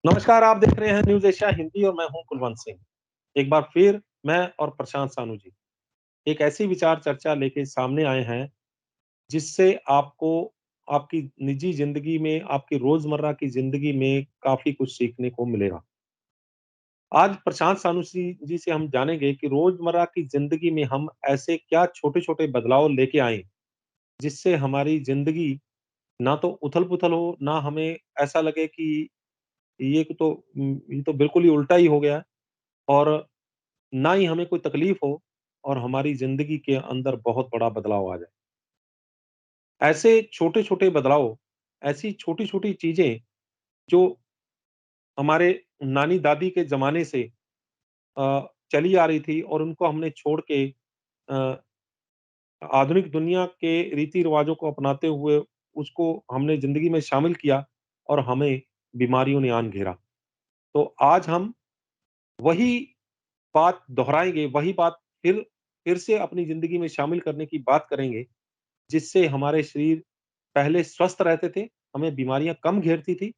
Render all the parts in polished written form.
नमस्कार, आप देख रहे हैं न्यूज़ एशिया हिंदी और मैं हूं कुलवंत सिंह। एक बार फिर मैं और प्रशांत सानू जी एक ऐसी विचार चर्चा लेके सामने आए हैं, जिससे आपको आपकी निजी ज़िंदगी में, आपकी रोज़मर्रा की ज़िंदगी में काफ़ी कुछ सीखने को मिलेगा। आज प्रशांत सानू जी से हम जानेंगे कि रोज़मर्रा की ज़िंदगी में हम ऐसे क्या छोटे-छोटे बदलाव लेके आएँ, जिससे हमारी ज़िंदगी ना तो उथल-पुथल हो, ना हमें ऐसा लगे कि ये तो बिल्कुल ही उल्टा ही हो गया है और ना ही हमें कोई तकलीफ हो और हमारी ज़िंदगी के अंदर बहुत बड़ा बदलाव आ जाए। ऐसे छोटे-छोटे बदलाव, ऐसी छोटी-छोटी चीज़ें जो हमारे नानी-दादी के ज़माने से चली आ रही थी और उनको हमने छोड़ के अ, आधुनिक दुनिया के रीति-रिवाज़ों को अपनाते हुए उसको हमने ज़िंदगी में शामिल किया और हमें बीमारियों ने आन घेरा। तो आज हम वही बात दोहराएँगे, वही बात फिर से अपनी ज़िंदगी में शामिल करने की बात करेंगे, जिससे हमारे शरीर पहले स्वस्थ रहते थे, हमें बीमारियाँ कम घेरती थी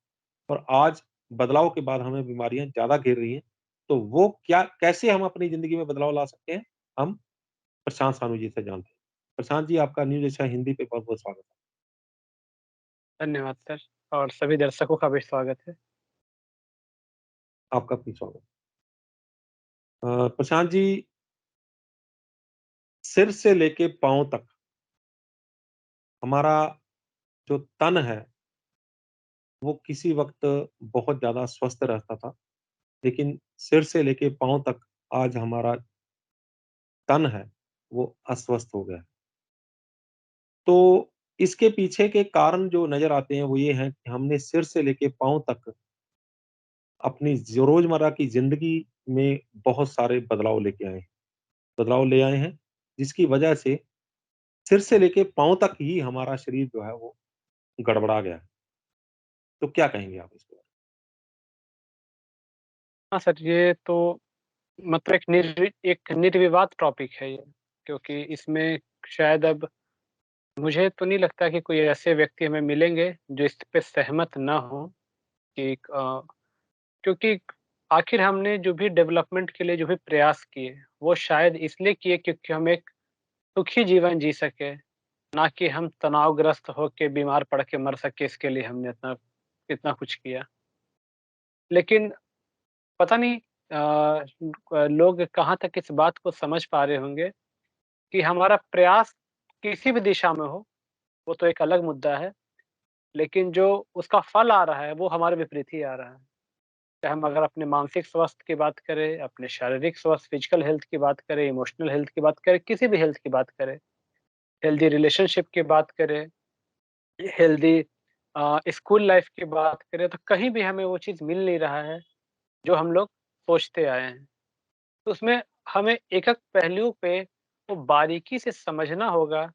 और आज बदलाव के बाद हमें बीमारियाँ ज़्यादा घेर रही हैं। तो वो क्या कैसे हम अपनी ज़िंदगी में बदलाव ला सकते हैं? हम प्रशांत सानू जी से जानते हैं। प्रशांत जी, आपका न्यूज़ एशिया हिंदी पे बहुत-बहुत स्वागत है। धन्यवाद सर और सभी दर्शकों का भी स्वागत है। आपका भी स्वागत प्रशांत जी, सिर से लेके पाँव तक हमारा जो तन है, वो किसी वक़्त बहुत ज़्यादा स्वस्थ रहता था। लेकिन सिर से लेके पाँव तक आज हमारा तन है, वो अस्वस्थ हो गया है। तो इसके पीछे के कारण जो नज़र आते हैं, वो ये हैं कि हमने सिर से लेके पाँव तक अपनी रोज़मर्रा की ज़िंदगी में बहुत सारे बदलाव ले आए हैं, जिसकी वजह से सिर से लेके पाँव तक ही हमारा शरीर जो है, वो गड़बड़ा गया है। तो क्या कहेंगे आप इस पे? हाँ सर, ये तो मतलब एक निर्विवाद टॉपिक है ये, क्योंकि इसमें शायद अब मुझे तो नहीं लगता कि कोई ऐसे व्यक्ति हमें मिलेंगे जो इस पे सहमत ना हों कि क्योंकि आखिर हमने जो भी डेवलपमेंट के लिए जो भी प्रयास किए, वो शायद इसलिए किए क्योंकि हम एक सुखी जीवन जी सकें, ना कि हम तनावग्रस्त होके बीमार पड़ के मर सकें, इसके लिए हमने इतना कुछ किया। लेकिन पता नहीं लोग कहाँ तक इस बात को समझ पा रहे होंगे कि हमारा प्रयास किसी भी दिशा में हो, वो तो एक अलग मुद्दा है, लेकिन जो उसका फल आ रहा है, वो हमारे विपरीत ही आ रहा है। चाहे हम अगर अपने मानसिक स्वास्थ्य की बात करें, अपने शारीरिक स्वास्थ्य फिजिकल हेल्थ की बात करें, इमोशनल हेल्थ की बात करें, किसी भी हेल्थ की बात करें, हेल्दी रिलेशनशिप की बात करें, हेल्दी स्कूल लाइफ की बात करें, तो कहीं भी हमें वो चीज़ मिल नहीं रहा है, जो हम लोग सोचते आए हैं। तो उसमें हमें एक-एक पहलू पे वो बारीकी से समझना होगा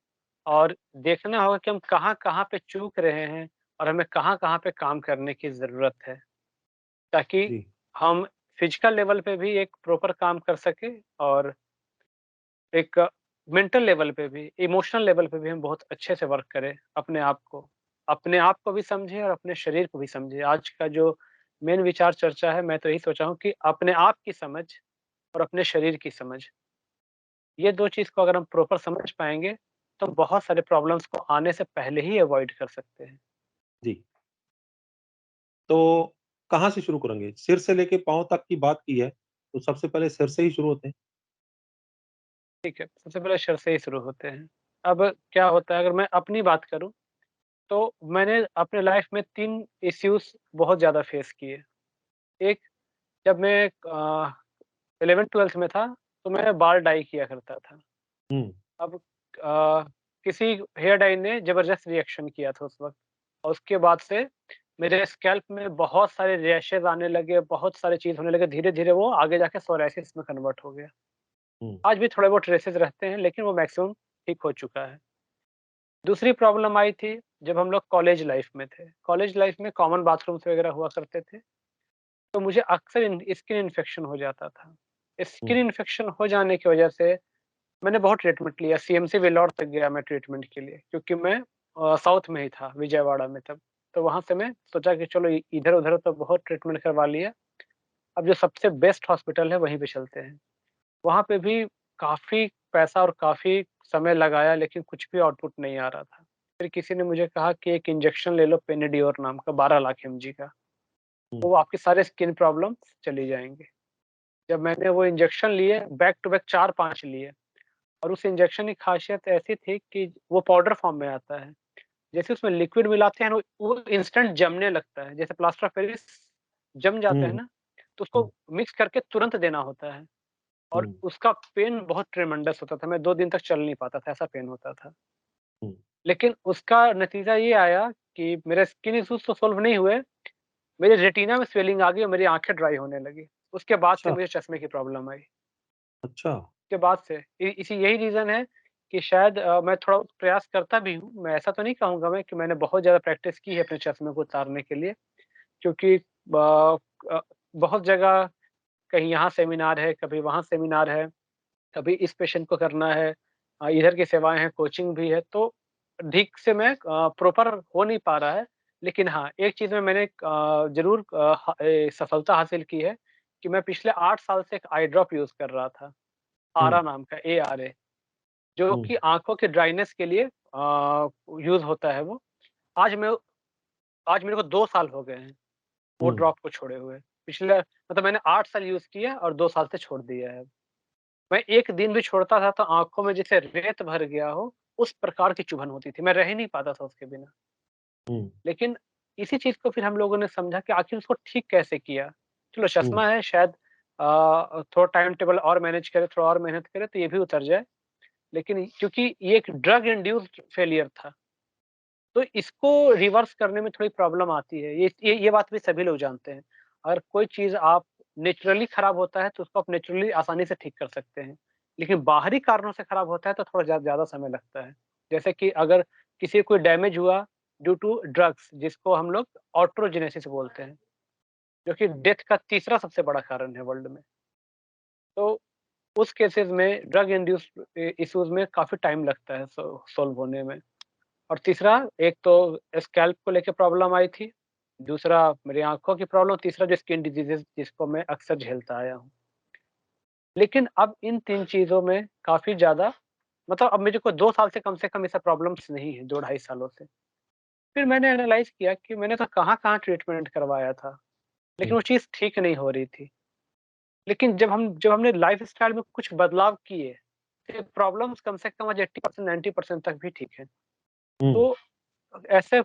और देखना होगा कि हम कहाँ-कहाँ पे चूक रहे हैं और हमें कहाँ-कहाँ पे काम करने की ज़रूरत है, ताकि जी, हम फिज़िकल लेवल पे भी एक प्रॉपर काम कर सकें और एक मेंटल लेवल पे भी, इमोशनल लेवल पे भी हम बहुत अच्छे से वर्क करें अपने आप को। अपने आप को भी समझें और अपने शरीर को भी समझें। आज का जो मेन विचार चर्चा है, मैं तो यही सोचा हूँ कि अपने आप की समझ और अपने शरीर की समझ। ये 2 चीज़ को अगर हम प्रॉपर समझ पाएँगे, तो बहुत सारे प्रॉब्लम्स को आने से पहले ही अवॉइड कर सकते हैं। जी। तो कहाँ से शुरू करेंगे? सिर से लेके पाँव तक की बात की है, तो सबसे पहले सिर से ही शुरू होते हैं। ठीक है, सबसे पहले सिर से ही शुरू होते हैं। अब क्या होता है अगर मैं अपनी बात करूँ, तो मैंने अपने लाइफ़ में 3 इश्यूज़ बहुत ज़्यादा फेस किए। एक जब मैं 11th-12th में था, तो मैं बाल डाई किया करता था। हुँ, अब किसी हेयर डाई ने ज़बरदस्त रिएक्शन किया था उस वक़्त और उसके बाद से मेरे स्कैल्प में बहुत सारे रैशेज़ आने लगे, बहुत सारी चीज़ होने लगे, धीरे-धीरे वो आगे जाके सोरायसिस में कन्वर्ट हो गया। हुँ, आज भी थोड़े बहुत ट्रेसेज़ रहते हैं, लेकिन वो मैक्सिमम ठीक हो चुका है। दूसरी प्रॉब्लम आई थी, जब हम लोग कॉलेज लाइफ़ में थे। कॉलेज लाइफ़ में कॉमन बाथरूम्स वगैरह हुआ करते थे, तो मुझे अक्सर स्किन इन्फेक्शन हो जाता था। स्किन हुँ, इन्फेक्शन हो जाने की वजह से मैंने बहुत ट्रीटमेंट लिया, सीएमसी वेल्लोर तक गया मैं ट्रीटमेंट के लिए क्योंकि मैं साउथ में ही था, विजयवाड़ा में तब। तो वहाँ से मैं सोचा कि चलो इधर-उधर तो बहुत ट्रीटमेंट करवा लिया, अब जो सबसे बेस्ट हॉस्पिटल है वहीं पे चलते हैं। वहाँ पे भी काफ़ी पैसा और काफ़ी समय लगाया लेकिन कुछ भी आउटपुट नहीं आ रहा था। फिर किसी ने मुझे कहा कि एक इंजेक्शन ले लो पेनिडियोर नाम का 12 लाख एमजी का, हुँ, तो वो आपके सारे स्किन प्रॉब्लम्स चली जाएँगे। जब मैंने वो इंजेक्शन लिए बैक टू बैक 4-5 लिए और उस इंजेक्शन की ख़ासियत ऐसी थी कि वो पाउडर फॉर्म में आता है। जैसे उसमें लिक्विड मिलाते हैं ना, वो इंस्टेंट जमने लगता है। जैसे प्लास्टर ऑफ पेरिस जम जाता है हुँ, ना, तो हुँ, उसको मिक्स करके तुरंत देना होता है और हुँ, उसका पेन बहुत ट्रेमेंडस होता था। मैं 2 दिन तक चल नहीं पाता था, ऐसा पेन होता था। हुँ। लेकिन उसका नतीजा ये आया कि मेरे स्किन इश्यूज़ तो सॉल्व नहीं हुए, मेरे रेटिना में स्वेलिंग आ गई और मेरी आँखें ड्राई होने लगी। उसके बाद से अच्छा, मुझे चश्मे की प्रॉब्लम आई। अच्छा। के बाद से इसी यही रीज़न है कि शायद मैं थोड़ा प्रयास करता भी हूँ। मैं ऐसा तो नहीं कहूँगा मैं कि मैंने बहुत ज़्यादा प्रैक्टिस की है अपने चश्मे को उतारने के लिए, क्योंकि अ, बहुत जगह कहीं यहाँ सेमिनार है, कभी वहाँ सेमिनार है, कभी इस पेशेंट को करना है, इधर की सेवाएँ हैं, कोचिंग भी है, तो ठीक से मैं प्रॉपर हो नहीं पा रहा है। लेकिन हाँ, एक चीज़ में मैंने ज़रूर सफलता हासिल की है कि मैं पिछले 8 साल से एक आई ड्रॉप यूज़ कर रहा था, हुँ, आरा नाम का, ARA, जो हुँ, कि आँखों के ड्राइनेस के लिए यूज़ होता है वो। आज मैं आज मेरे को 2 साल हो गए हैं, वो हुँ, ड्रॉप को छोड़े हुए। पिछले मतलब मैंने 8 साल यूज़ किया और 2 साल से छोड़ दिया है। मैं 1 दिन भी छोड़ता था तो आँखों में जैसे रेत भर गया हो, उस प्रकार की चुभन होती थी, मैं रह ही नहीं पाता था उसके बिना। हुँ, लेकिन इसी चीज़ को फिर हम लोगों ने समझा कि आखिर उसको ठीक कैसे किया? चलो हुँ, चश्मा है शायद थोड़ा टाइम टेबल और मैनेज करें, थोड़ा और मेहनत करें तो ये भी उतर जाए। लेकिन क्योंकि ये एक ड्रग इंड्यूस्ड फेलियर था, तो इसको रिवर्स करने में थोड़ी प्रॉब्लम आती है। ये बात भी सभी लोग जानते हैं। अगर कोई चीज़ आप नेचुरली खराब होता है तो उसको आप नेचुरली आसानी से ठीक कर सकते हैं। लेकिन बाहरी कारणों से खराब होता है तो थोड़ा ज़्यादा समय लगता है। जैसे कि अगर किसी को कोई डैमेज हुआ ड्यू टू ड्रग्स, जिसको हम लोग ऑटोजेनेसिस बोलते हैं, जो कि डेथ का तीसरा सबसे बड़ा कारण है वर्ल्ड में। तो उस केसेज़ में ड्रग इंड्यूस्ड इश्यूज़ में काफ़ी टाइम लगता है सॉल्व होने में। और तीसरा, एक तो स्कैल्प को लेके प्रॉब्लम आई थी, दूसरा मेरी आँखों की प्रॉब्लम, तीसरा जो स्किन डिजीज़ेज़ जिसको मैं अक्सर झेलता आया हूँ। लेकिन अब इन 3 चीज़ों में काफ़ी ज़्यादा मतलब अब मुझे को 2 साल से कम ऐसा प्रॉब्लम्स नहीं है, 2 ढाई सालों से। फिर मैंने एनालाइज़ किया कि मैंने तो कहाँ-कहाँ ट्रीटमेंट करवाया था, लेकिन हुँ, वो चीज़ ठीक नहीं हो रही थी। लेकिन जब हमने लाइफ़स्टाइल में कुछ बदलाव किए, फिर प्रॉब्लम्स कम से कम आज 80% 90% तक भी ठीक है। हुँ, तो ऐसे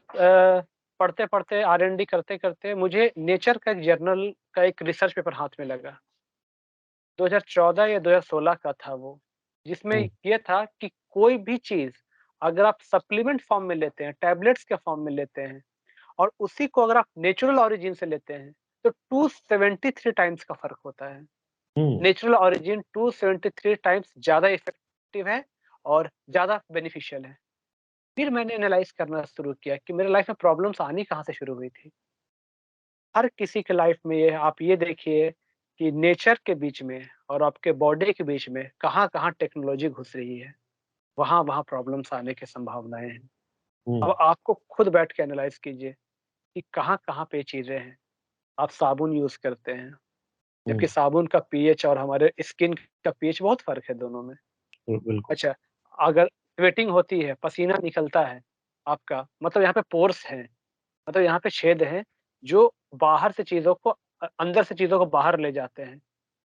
पढ़ते-पढ़ते R&D करते-करते मुझे नेचर का एक जर्नल का एक रिसर्च पेपर हाथ में लगा। 2014 या 2016 का था वो, जिसमें हुँ, ये था कि कोई भी चीज़ अगर आप सप्लीमेंट फॉर्म में लेते हैं, टैबलेट्स के फॉर्म में लेते हैं और उसी को अगर आप नेचुरल ओरिजिन से लेते हैं, तो 273 टाइम्स का फ़र्क होता है। हुँ, नेचुरल ओरिजिन 273 टाइम्स ज़्यादा इफ़ेक्टिव है और ज़्यादा बेनिफिशियल है। फिर मैंने एनालाइज़ करना शुरू किया कि मेरे लाइफ़ में प्रॉब्लम्स आनी कहाँ से शुरू हुई थी। हर किसी के लाइफ़ में ये आप ये देखिए कि नेचर के बीच में और आपके बॉडी के बीच में कहाँ-कहाँ टेक्नोलॉजी घुस रही है, वहाँ-वहाँ प्रॉब्लम्स आने की संभावनाएँ हैं। हुँ, अब आपको खुद बैठ के एनालाइज़ कीजिए कि कहाँ-कहाँ पे चीज़ें हैं। आप साबुन यूज़ करते हैं, हुँ, जबकि साबुन का पीएच और हमारे स्किन का पीएच बहुत फ़र्क है दोनों में। बिल्कुल। अच्छा, अगर स्वेटिंग होती है, पसीना निकलता है आपका, मतलब यहाँ पे पोर्स हैं। मतलब यहाँ पे छेद हैं, जो बाहर से चीज़ों को अंदर से चीज़ों को बाहर ले जाते हैं।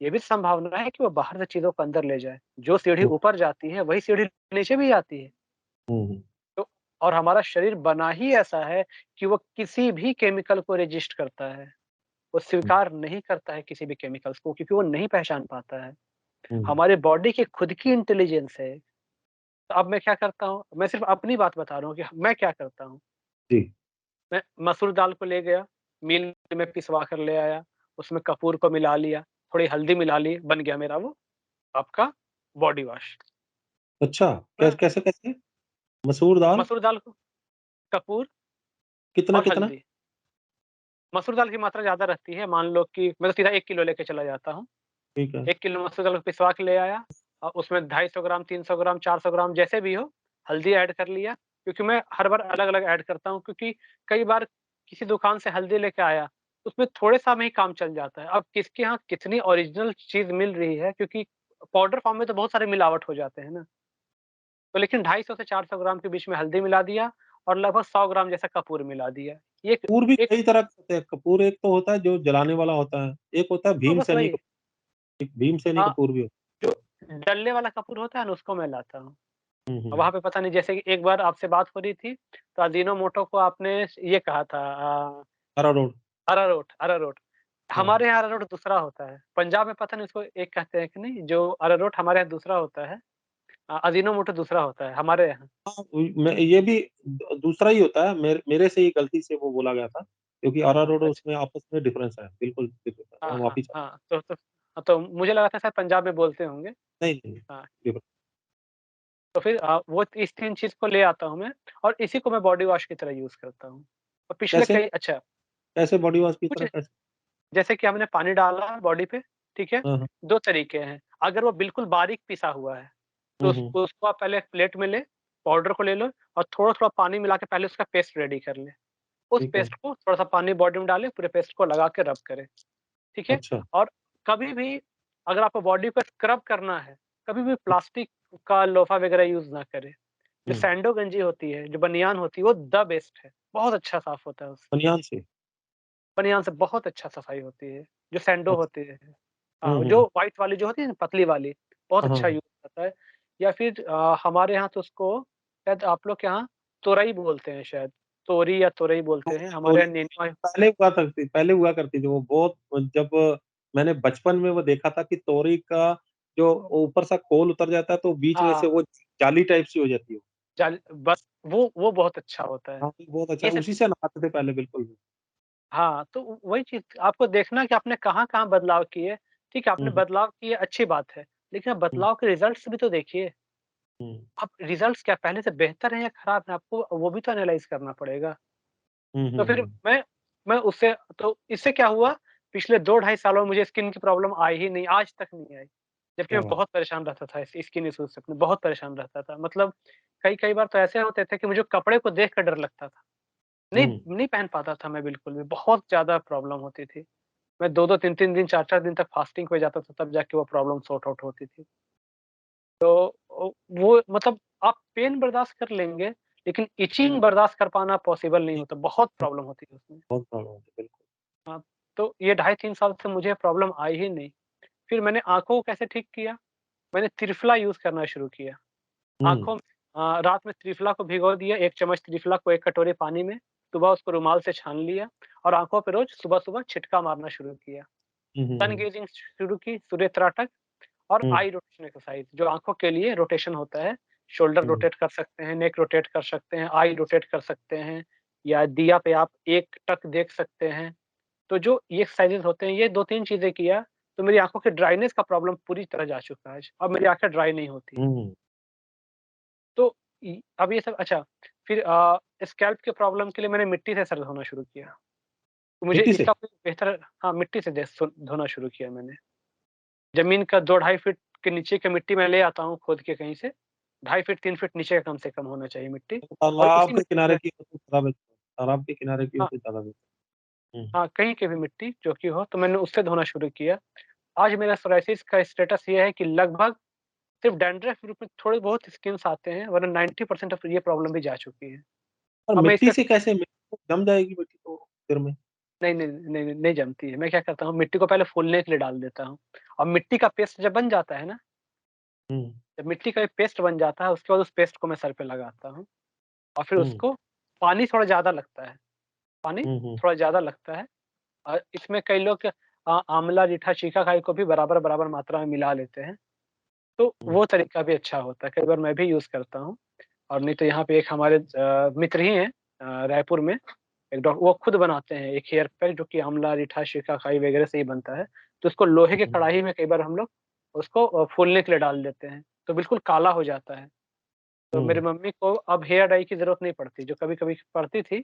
ये भी संभावना है कि वो बाहर से चीज़ों को अंदर ले जाए। जो सीढ़ी हुँ, ऊपर जाती है, वही सीढ़ी नीचे भी आती है। हुँ, हुँ, तो और हमारा शरीर बना ही ऐसा है कि वो किसी भी केमिकल को रेज़िस्ट करता है। वो हुँ, स्वीकार नहीं करता है किसी भी केमिकल्स को क्योंकि वो नहीं पहचान पाता है। हुँ, हमारे बॉडी की खुद की इंटेलिजेंस है। तो अब मैं क्या करता हूँ, मैं सिर्फ़ अपनी बात बता रहा हूँ कि मैं क्या करता हूँ। जी, मैं मसूर दाल को ले गया, मिल में पिसवा कर ले आया, उसमें कपूर को मिला लिया, थोड़ी हल्दी मिला ली, बन गया मेरा वो आपका बॉडी वॉश। अच्छा, हाँ, कैसे? मसूर दाल मसूर दाल को कपूर और कितना-कितना? हल्दी। मसूर दाल की मात्रा ज़्यादा रहती है, मान लो कि मैं तो सीधा 1 किलो लेके चला जाता हूँ। ठीक है। 1 किलो मसूर दाल को पिसवा के ले आया उसमें 250 ग्राम, 300 ग्राम, 400 ग्राम जैसे भी हो, हल्दी ऐड कर लिया, क्योंकि मैं हर बार अलग-अलग ऐड करता हूँ क्योंकि कई बार किसी दुकान से हल्दी लेके आया, उसमें थोड़े-सा में ही काम चल जाता है। अब किसके यहाँ कितनी ओरिजिनल चीज़ मिल रही है, क्योंकि पाउडर फॉर्म में तो बहुत सारे मिलावट हो जाते हैं ना। तो लेकिन 250 से 400 ग्राम के बीच में हल्दी मिला दिया और लगभग 100 ग्राम जैसा कपूर मिला दिया। ये एक कपूर भी एक कई तरह के होते हैं, कपूर एक तो होता है जो जलाने वाला होता है, एक होता है हाँ, बस भीमसेनी वही। कपूर, एक भीमसेनी हाँ, कपूर भी होता जो डल्ले वाला कपूर होता है ना, उसको मैं लाता हूँ। है। अब वहाँ पे पता नहीं, जैसे कि एक बार आपसे बात हो रही थी, तो अजीनोमोटो को आपने ये कहा था अरारोट। अरारोट अरारोट। हाँ, हमारे यहाँ अरारोट दूसरा होता है। पंजाब में पता नहीं उसको एक कहते हैं कि नहीं, जो अरारोट हमारे यहाँ दूसरा होता है। अजीनोमोटो दूसरा होता है हमारे यहाँ। हाँ, मैं ये भी दूसरा ही होता है, मेरे से ही गलती से वो बोला गया था, क्योंकि हाँ, अरारोट अच्छा। उसमें आपस में डिफरेंस है, बिल्कुल डिफरेंस है, हाँ, मैं हाँ, माफ़ी चाहता हाँ। तो मुझे लगा था शायद पंजाब में बोलते होंगे। हूँ। नहीं, नहीं, हाँ, डिफरेंस। तो फिर वो इस 3 चीज़ को ले आता हूँ मैं, और इसी को मैं बॉडी वॉश की तरह यूज़ करता हूँ। और पिछले कैसे? कई अच्छा, कैसे बॉडी वॉश की कुछ तरह कैसे? जैसे कि हमने पानी डाला बॉडी पे, ठीक है? हाँ, हाँ। 2 तरीके हैं। अगर वो बिल्कुल बारीक पिसा हुआ है, तो हुँ, हुँ, उसको आप पहले एक प्लेट में लें, पाउडर को ले लो और थोड़ा-थोड़ा पानी मिला के पहले उसका पेस्ट रेडी कर लें। उस ठीक है। पेस्ट को थोड़ा-सा पानी बॉडी में डालें, पूरे पेस्ट को लगा के रब करें, ठीक है? अच्छा। और कभी भी अगर आपको बॉडी को स्क्रब करना है, कभी भी प्लास्टिक का लोफा वगैरह यूज़ ना करें। जो हुँ, सैंडो गंजी होती है, जो बनियान होती है, वो द बेस्ट है। बहुत अच्छा साफ होता है उससे। बनियान से? बनियान से बहुत अच्छा सफाई होती है, जो सैंडो अच्छा। होती है। हुँ, हाँ, जो हुँ। व्हाइट वाली जो होती है ना, पतली वाली, बहुत हाँ, अच्छा हाँ। यूज़ करता है। या फिर हमारे यहाँ तो उसको शायद आप लोग के यहाँ तोरई बोलते हैं शायद, तोरी या तोरई बोलते हैं, हमारे तोरी यहाँ नेनुआ। पहले हुआ करती थी वो बहुत, जब मैंने बचपन में वो देखा था कि तोरी का जो ऊपर से खोल उतर जाता है तो बीच में से हाँ, वो जाली टाइप सी हो जाती है। जाल बस वो बहुत अच्छा होता है। हाँ, तो बहुत अच्छा ये है, सब उसी से नहाते थे पहले बिल्कुल भी। हाँ, तो वही चीज़ आपको देखना है कि आपने कहाँ-कहाँ बदलाव किए। ठीक है, हुँ, आपने हुँ, बदलाव किए, अच्छी बात है, लेकिन आप हुँ, बदलाव के रिज़ल्ट्स भी तो देखिए। हुँ, अब रिज़ल्ट्स क्या पहले से बेहतर हैं या खराब हैं, आपको वो भी तो एनालाइज़ करना पड़ेगा। हुँ, तो हुँ, फिर हुँ। मैं उससे तो इससे क्या हुआ, पिछले 2 ढाई सालों में मुझे स्किन की प्रॉब्लम आई ही नहीं, आज तक नहीं आई। जबकि क्या मैं बात! बहुत परेशान रहता था इस स्किन इश्यूज़ से, मैं बहुत परेशान रहता था। मतलब कई-कई बार तो ऐसे होते थे कि मुझे कपड़े को देख कर डर लगता था। नहीं हुँ, नहीं पहन पाता था मैं बिल्कुल भी, बहुत ज़्यादा प्रॉब्लम होती थी। मैं 2-2 3-3 दिन, 4-4 दिन तक फास्टिंग पे जाता था, तब जाके वो प्रॉब्लम सॉर्ट आउट होती थी। तो वो मतलब आप पेन बर्दाश्त कर लेंगे, लेकिन इचिंग बर्दाश्त कर पाना पॉसिबल नहीं ठीक होता, बहुत है, प्रॉब्लम होती है उसमें। बहुत प्रॉब्लम होती है, बिल्कुल। हाँ, तो ये ढाई 3 साल से मुझे प्रॉब्लम आई ही नहीं। फिर मैंने आँखों को कैसे ठीक किया? मैंने त्रिफला यूज़ करना शुरू किया। हुँ, आँखों रात में त्रिफला को भिगो दिया, 1 चम्मच त्रिफला को 1 कटोरी पानी में, सुबह उसको रुमाल से छान लिया और आँखों पे रोज़ सुबह-सुबह छिटका मारना शुरू किया। हुँ, हुँ, सन हुँ, गेजिंग शुरू की, सूर्य त्राटक और हुँ, आई रोटेशन एक्सरसाइज, जो आँखों के लिए रोटेशन होता है। शोल्डर हुँ, रोटेट कर सकते हैं, नेक रोटेट कर सकते हैं, आई रोटेट कर सकते हैं, या दिया पे आप एक टक देख सकते हैं। तो जो ये एक्सरसाइज़ेज़ होते हैं, ये 2-3 चीज़ें किया, तो मेरी आँखों की ड्राइनेस का प्रॉब्लम पूरी तरह जा चुका है आज। अब मेरी आँखें ड्राई नहीं होती हैं। हुँ। तो अब ये सब अच्छा, फिर स्कैल्प के प्रॉब्लम के लिए मैंने मिट्टी से सर धोना शुरू किया। तो मुझे मिट्टी से? इसका कोई बेहतर, हाँ, मिट्टी से धोना शुरू किया मैंने। ज़मीन का 2 ढाई फीट के नीचे की मिट्टी मैं ले आता हूँ खोद के कहीं से, ढाई फीट 3 फीट नीचे का कम से कम होना चाहिए मिट्टी, तो और तालाब उसी के मिट्टी किनारे में, की हो तो ज़्यादा बेहतर है, तालाब के किनारे की हो हाँ, तो ज़्यादा बेहतर है। हुँ, हाँ, कहीं की भी मिट्टी जो कि हो, तो मैंने उससे धोना शुरू किया। आज मेरा सोराइसिस का स्टेटस ये है कि लगभग सिर्फ़ डैंड्रफ के रूप में थोड़े बहुत स्किन्स आते हैं, वरना 90% ऑफ ये प्रॉब्लम भी जा चुकी है। और अब मैं मिट्टी इसका से कैसे, मिट्टी तो जम जाएगी मिट्टी तो सिर में? नहीं, नहीं, नहीं, नहीं जमती है। मैं क्या करता हूँ, मिट्टी को पहले फूलने के लिए डाल देता हूँ और मिट्टी का पेस्ट जब बन जाता है ना, हुँ, जब मिट्टी का एक पेस्ट बन जाता है, उसके बाद उस पेस्ट को मैं सर पे लगाता हूँ और फिर हुँ, उसको, पानी थोड़ा ज़्यादा लगता है, पानी हुँ, हुँ, थोड़ा ज़्यादा लगता है। और इसमें कई लोग आँवला, रीठा, शिकाकाई को भी बराबर-बराबर मात्रा में मिला लेते हैं, तो हुँ, वो तरीका भी अच्छा होता है। कई बार मैं भी यूज़ करता हूँ। और नहीं तो यहाँ पे एक हमारे मित्र ही हैं रायपुर में, एक वो खुद बनाते हैं एक हेयर पैक जो कि आँवला, रीठा, शिकाकाई वगैरह से ही बनता है। तो उसको लोहे के हुँ, कढ़ाई में कई बार हम लोग उसको फूलने के लिए डाल देते हैं, तो बिल्कुल काला हो जाता है। तो मेरी हुँ। मम्मी को अब हेयर डाई की ज़रूरत नहीं पड़ती, जो कभी-कभी पड़ती थी,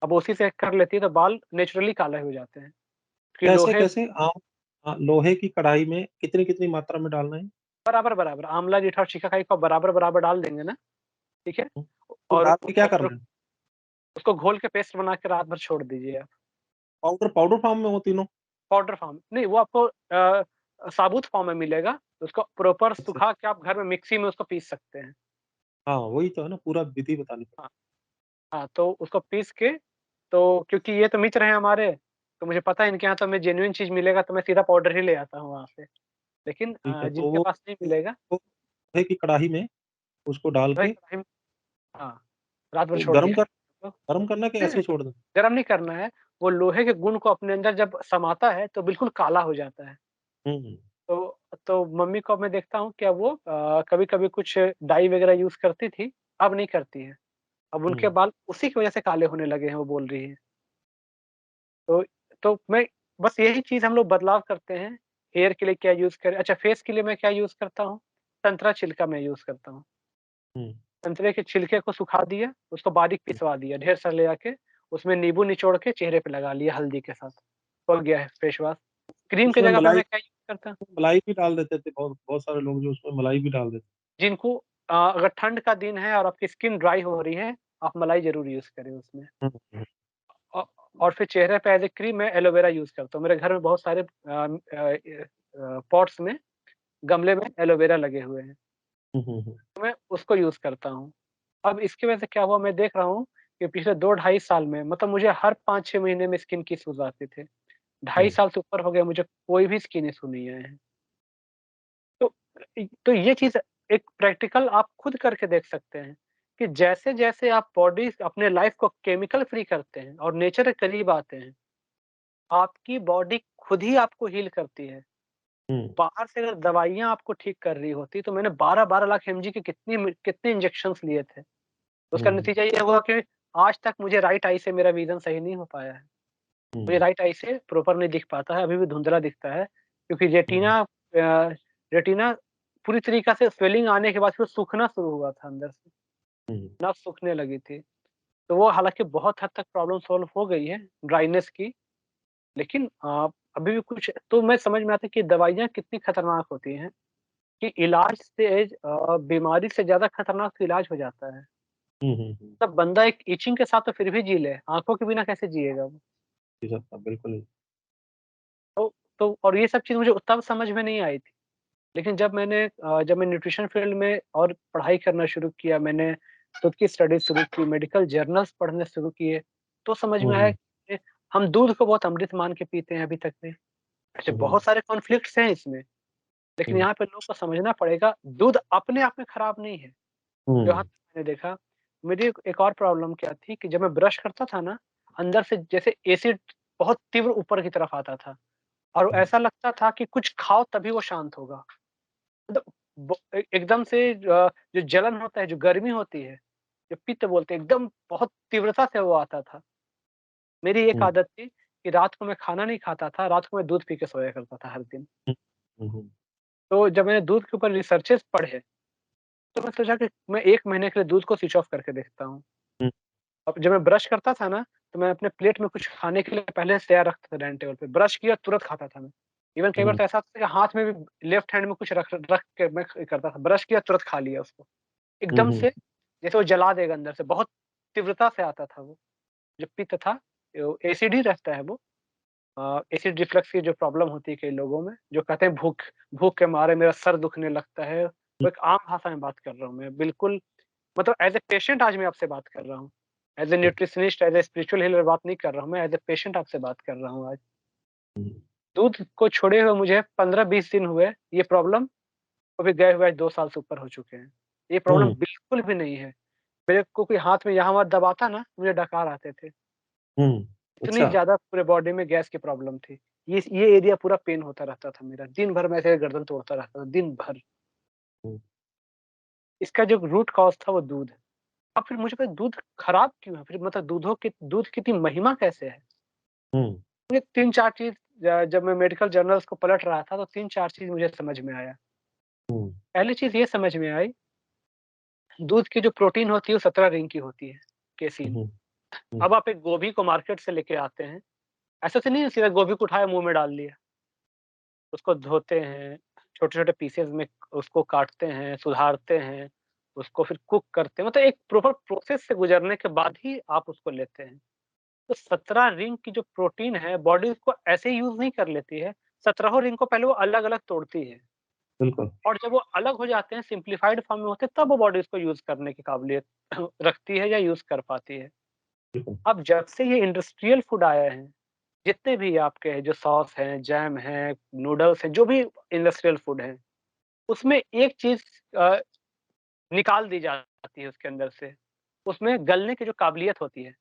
अब उसी से कर लेती है तो बाल नेचुरली काले हो जाते हैं। कि लोहे कैसे-कैसे लोहे की कढ़ाई में कितनी-कितनी मात्रा में डालना है? बराबर-बराबर आँवला, रीठा और शिकाकाई को बराबर-बराबर डाल देंगे ना, ठीक है? हुँ, तो और डाल के क्या और करना है? उसको घोल के पेस्ट बना के रात भर छोड़ दीजिए आप। पाउडर पाउडर फॉर्म में हो तीनों? पाउडर फॉर्म नहीं, वो आपको साबुत फॉर्म में मिलेगा। उसको प्रॉपर अच्छा। सुखा के आप घर में मिक्सी में उसको पीस सकते हैं। हाँ, वही तो है ना, पूरा विधि बतानी पड़ेगी। हाँ, हाँ, तो उसको पीस के, तो क्योंकि ये तो मित्र हैं हमारे, तो मुझे पता है इनके यहाँ तो हमें जेन्युइन चीज़ मिलेगा, तो मैं सीधा पाउडर ही ले आता हूँ वहाँ से। लेकिन ठीक है, तो जिनके पास नहीं मिलेगा, वो लोहे की कढ़ाई में उसको डाल वही के कढ़ाई में, हाँ, रात भर तो छोड़ दिया। तो गरम करना है कि नहीं, ऐसे ही छोड़ दें? गरम नहीं करना है, वो लोहे के गुण को अपने अंदर जब समाता है, तो बिल्कुल काला हो जाता है। हुँ, हुँ, तो मम्मी को मैं देखता हूँ क्या वो कभी-कभी कुछ डाई वगैरह यूज़ करती थी, अब नहीं करती हैं। अब उनके हुँ, बाल उसी की वजह से काले होने लगे हैं, वो बोल रही हैं। तो मैं बस यही चीज़ हम लोग बदलाव करते हैं, हेयर के लिए क्या यूज़ करें, अच्छा फेस के लिए मैं क्या यूज़ करता हूँ, संतरा छिलका मैं यूज़ करता हूँ। हुँ, संतरे के छिलके को सुखा दिया, उसको बारीक हुँ। पिसवा दिया, ढेर सारा ले आके, उसमें नींबू निचोड़ के चेहरे पे लगा लिया हल्दी के साथ, हो गया है फेस वॉश। क्रीम की उसमें जगह पे मैं क्या यूज़ करता हूँ, मलाई भी डाल देते थे, बहुत बहुत सारे लोग जो उसमें मलाई भी डाल देते। जिनको अगर ठंड का दिन है और आपकी स्किन ड्राई हो रही है, आप मलाई ज़रूर यूज़ करें उसमें। हुँ, हुँ, औ और फिर चेहरे पे एज़ ए क्रीम मैं एलोवेरा यूज़ करता हूँ। मेरे घर में बहुत सारे पॉट्स में, गमले में एलोवेरा लगे हुए हैं, हुँ, हुँ, हुँ, तो मैं उसको यूज़ करता हूँ। अब इसकी वजह से क्या हुआ, मैं देख रहा हूँ कि पिछले 2 ढाई साल में मतलब मुझे हर 5-6 महीने में स्किन की इश्यूज़ आते थे। ढाई हुँ, साल से ऊपर हो गया, मुझे कोई भी स्किन इश्यू नहीं आए हैं। तो ये चीज़ एक प्रैक्टिकल आप खुद करके देख सकते हैं कि जैसे-जैसे आप बॉडी अपने लाइफ़ को केमिकल फ्री करते हैं और नेचर के करीब आते हैं, आपकी बॉडी खुद ही आपको हील करती है। हुँ, बाहर से अगर दवाइयाँ आपको ठीक कर रही होती, तो मैंने 12-12 लाख एमजी के कितने इंजेक्शंस लिए थे। उसका हुँ, नतीजा ये हुआ कि आज तक मुझे राइट आई से मेरा विज़न सही नहीं हो पाया है। मुझे हुँ, राइट आई से प्रॉपर नहीं दिख पाता है, अभी भी धुंधला दिखता है, क्योंकि हुँ, रेटिना पूरी तरीक़ा से स्वेलिंग आने के बाद फिर सूखना शुरू हुआ था अंदर से, हुँ, नस सूखने लगी थी। तो वो हालाँकि बहुत हद तक प्रॉब्लम सॉल्व हो गई है ड्राइनेस की, लेकिन अभी भी कुछ तो मैं समझ में आता है कि दवाइयाँ कितनी खतरनाक होती हैं, कि इलाज से बीमारी से ज़्यादा खतरनाक तो इलाज हो जाता है। हुँ, हुँ, हुँ। तब बंदा एक इचिंग के साथ तो फिर भी जी ले, आँखों के बिना कैसे जिएगा वो? जी सकता बिल्कुल नहीं। और ये सब चीज़ मुझे तब समझ में नहीं आई थी। लेकिन जब मैं न्यूट्रिशन फ़ील्ड में और पढ़ाई करना शुरू किया, मैंने खुद की स्टडी शुरू की, मेडिकल जर्नल्स पढ़ने शुरू किए, तो समझ हुँ, में आया हुँ, कि हम दूध को बहुत अमृत मान के पीते हैं अभी तक में। अच्छा, हुँ, बहुत सारे कॉन्फ्लिक्ट्स हैं इसमें, लेकिन हुँ, यहाँ पे लोगों को समझना पड़ेगा, दूध अपने आप में खराब नहीं है। जहाँ हुँ, तक मैंने देखा, मेरी एक और प्रॉब्लम क्या थी कि जब मैं ब्रश करता था ना, अंदर से जैसे एसिड बहुत तीव्र ऊपर की तरफ आता था और हुँ, ऐसा लगता था कि कुछ खाओ तभी वो शांत होगा। मतलब एकदम से जो जलन होता है, जो गर्मी होती है, जो पित्त बोलते हैं, एकदम बहुत तीव्रता से वो आता था। मेरी एक हुँ, आदत थी कि रात को मैं खाना नहीं खाता था, रात को मैं दूध पी के सोया करता था हर दिन। हुँ, हुँ, हुँ, तो जब मैंने दूध के ऊपर रिसर्चेज़ पढ़े, तो मैं सोचा कि मैं 1 महीने के लिए दूध को स्विच ऑफ करके देखता हूँ। हुँ, अब जब मैं ब्रश करता था ना, तो मैं अपने प्लेट में कुछ खाने के लिए पहले से तैयार रखता था डाइनिंग टेबल पे। ब्रश किया तुरंत खाता था मैं। इवन कई बार हुँ, तो ऐसा होता था कि हाथ में भी लेफ्ट हैंड में कुछ रख रख के मैं करता था। ब्रश किया तुरंत खा लिया उसको। हुँ, एकदम हुँ, से जैसे वो जला देगा अंदर से, बहुत तीव्रता से आता था वो। जो पित्त था, एसिड ही रहता है वो। एसिड रिफ्लक्स की जो प्रॉब्लम होती है कई लोगों में, जो कहते हैं भूख भूख के मारे मेरा सर दुखने लगता है। वो एक आम भाषा में बात कर रहा हूँ मैं, बिल्कुल मतलब एज़ अ पेशेंट आज मैं आपसे बात कर रहा हूँ। As a hmm, nutritionist, as a spiritual healer बात नहीं कर रहा हूँ मैं, एज़ अ पेशेंट आपसे बात कर रहा हूँ आज। हुँ, दूध को छोड़े हुए मुझे 15-20 दिन हुए, ये प्रॉब्लम अभी गए हुए आज 2 साल से ऊपर हो चुके हैं। ये प्रॉब्लम हुँ, बिल्कुल भी नहीं है। मेरे को कोई हाथ में यहाँ-वहाँ दबाता ना, मुझे डकार आते थे। हुँ, इतनी अच्छा। ज़्यादा पूरे बॉडी में गैस की प्रॉब्लम थी। ये एरिया पूरा पेन होता रहता था मेरा, दिन भर मैं ऐसे गर्दन तोड़ता रहता था, दिन भर। हुँ, इसका जो रूट कॉज़ था वो दूध। अब फिर मुझे पता दूध खराब क्यों है? फिर मतलब दूध की इतनी महिमा कैसे है? हुँ, मुझे 3-4 चीज़ जब मैं मेडिकल जर्नल्स को पलट रहा था, तो 3-4 चीज़ मुझे समझ में आया। हुँ, पहली चीज़ ये समझ में आई, दूध की जो प्रोटीन होती है वो 17 रिंग की होती है, केसीन। हुँ, हुँ, अब आप एक गोभी को मार्केट से लेके आते हैं, ऐसा तो नहीं है सीधा गोभी को उठाया मुँह में डाल लिया। उसको धोते हैं, छोटे-छोटे पीसेज़ में उसको काटते हैं, सुधारते हैं, उसको फिर कुक करते हैं, मतलब एक प्रॉपर प्रोसेस से गुज़रने के बाद ही आप उसको लेते हैं। तो 17 रिंग की जो प्रोटीन है, बॉडी उसको ऐसे ही यूज़ नहीं कर लेती है, 17हों रिंग को पहले वो अलग-अलग तोड़ती है बिल्कुल, और जब वो अलग हो जाते हैं, सिम्प्लिफाइड फॉर्म में होते हैं, तब वो बॉडी उसको यूज़ करने की काबिलियत रखती है या यूज़ कर पाती है। बिल्कुल। अब जब से ये इंडस्ट्रियल फूड आए हैं, जितने भी आपके जो सॉस हैं, जैम है, नूडल्स हैं, जो भी इंडस्ट्रियल फूड है, उसमें एक चीज़ अ, निकाल दी जाती है उसके अंदर से। उसमें गलने की जो काबिलियत होती है,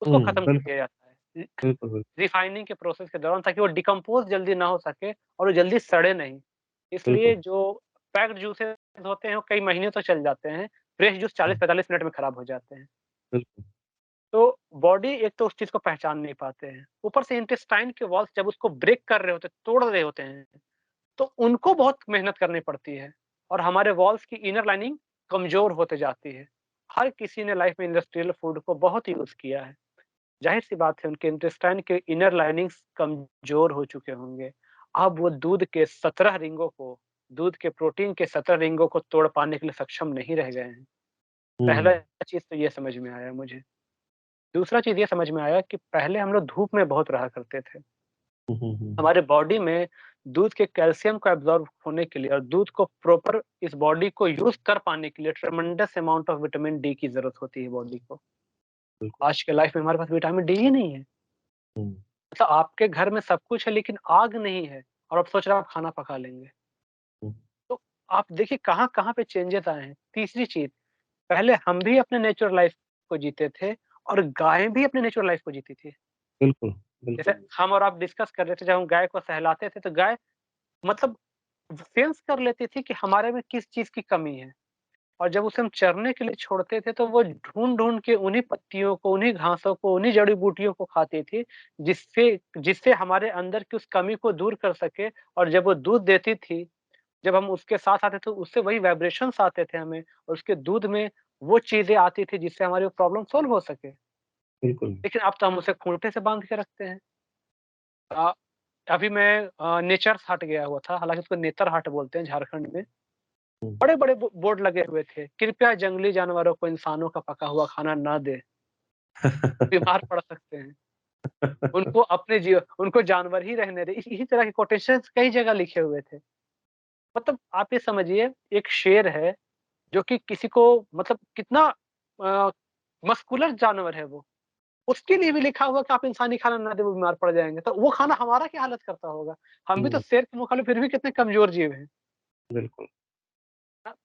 उसको हुँ, खत्म कर बिल्कुल, दिया जाता है। बिल्कुल, बिल्कुल, रिफाइनिंग के प्रोसेस के दौरान ताकि वो डिकम्पोज़ जल्दी ना हो सके और वो जल्दी सड़े नहीं। इसलिए बिल्कुल, जो पैक्ड जूसेस होते हैं वो कई महीने तक चल जाते हैं, फ्रेश जूस हुँ, 40-45 मिनट में खराब हो जाते हैं। बिल्कुल, तो बॉडी एक तो उस चीज़ को पहचान नहीं पाते हैं, ऊपर से इंटेस्टाइन के वॉल्स जब उसको ब्रेक कर रहे होते हैं, तोड़ रहे होते हैं, तो उनको बहुत मेहनत करनी पड़ती है और हमारे वॉल्स की इनर लाइनिंग कमज़ोर होते जाती है। हर किसी ने लाइफ़ में इंडस्ट्रियल फूड को बहुत यूज़ किया है। ज़ाहिर-सी बात है उनके इंटेस्टाइन के इनर लाइनिंग्स कमज़ोर हो चुके होंगे। अब वो दूध के 17 रिंगों को, दूध के प्रोटीन के 17 रिंगों को तोड़ पाने के लिए सक्षम नहीं रह गए हैं। पहला हुँ, चीज़ तो ये समझ में आया मुझे। दूसरा चीज़ ये समझ में आया कि पहले हम लोग धूप में बहुत रहा करते थे। हुँ, हुँ, हुँ, हमारे बॉडी में दूध के कैल्शियम को एब्ज़ॉर्ब होने के लिए और दूध को प्रॉपर इस बॉडी को यूज़ कर पाने के लिए ट्रेमेंडस अमाउंट ऑफ विटामिन डी की ज़रूरत होती है बॉडी को। बिल्कुल, आज के लाइफ़ में हमारे पास विटामिन डी ही नहीं है। हुँ, मतलब आपके घर में सब कुछ है लेकिन आग नहीं है और आप सोच रहे हैं आप खाना पका लेंगे। हुँ, तो आप देखिए कहाँ-कहाँ पे चेंजेज़ आए हैं। तीसरी चीज़, पहले हम भी अपने नेचुरल लाइफ़ को जीते थे और गायें भी अपने नेचुरल लाइफ़ को जीती थी। बिल्कुल, जैसे बिल्कुल, हम और आप डिस्कस कर रहे थे जब हम गाय को सहलाते थे तो गाय मतलब सेंस कर लेती थी कि हमारे में किस चीज़ की कमी है और जब उसे हम चरने के लिए छोड़ते थे तो वो ढूँढ-ढूँढ के उन्हीं पत्तियों को, उन्हीं घासों को, उन्हीं जड़ी-बूटियों को खाती थी जिससे जिससे हमारे अंदर की उस कमी को दूर कर सके और जब वो दूध देती थी, जब हम उसके साथ आते थे तो उससे वही वाइब्रेशंस आते थे हमें और उसके दूध में वो चीज़ें आती थी जिससे हमारी वो प्रॉब्लम सॉल्व हो सके। बिल्कुल, लेकिन अब तो हम उसे खूंटे से बाँध के रखते हैं। अ, अभी मैं नेचर्स हट गया हुआ था, हालाँकि उसको नेतरहाट बोलते हैं झारखंड में। हुँ, बड़े-बड़े बोर्ड लगे हुए थे, कृपया जंगली जानवरों को इंसानों का पका हुआ खाना ना दें, बीमार पड़ सकते हैं। उनको जानवर ही रहने दें। इसी तरह के कोटेशंस कई जगह लिखे हुए थे। मतलब आप ये समझिए एक शेर है जो कि किसी को मतलब कितना अ, मस्कुलर जानवर है वो। उसके लिए भी लिखा हुआ कि आप इंसानी खाना ना दें, वो बीमार पड़ जाएँगे। तो वो खाना हमारा क्या हालत करता होगा? हम भी तो हुँ, शेर के मुकाबले फिर भी कितने कमज़ोर जीव हैं। बिल्कुल,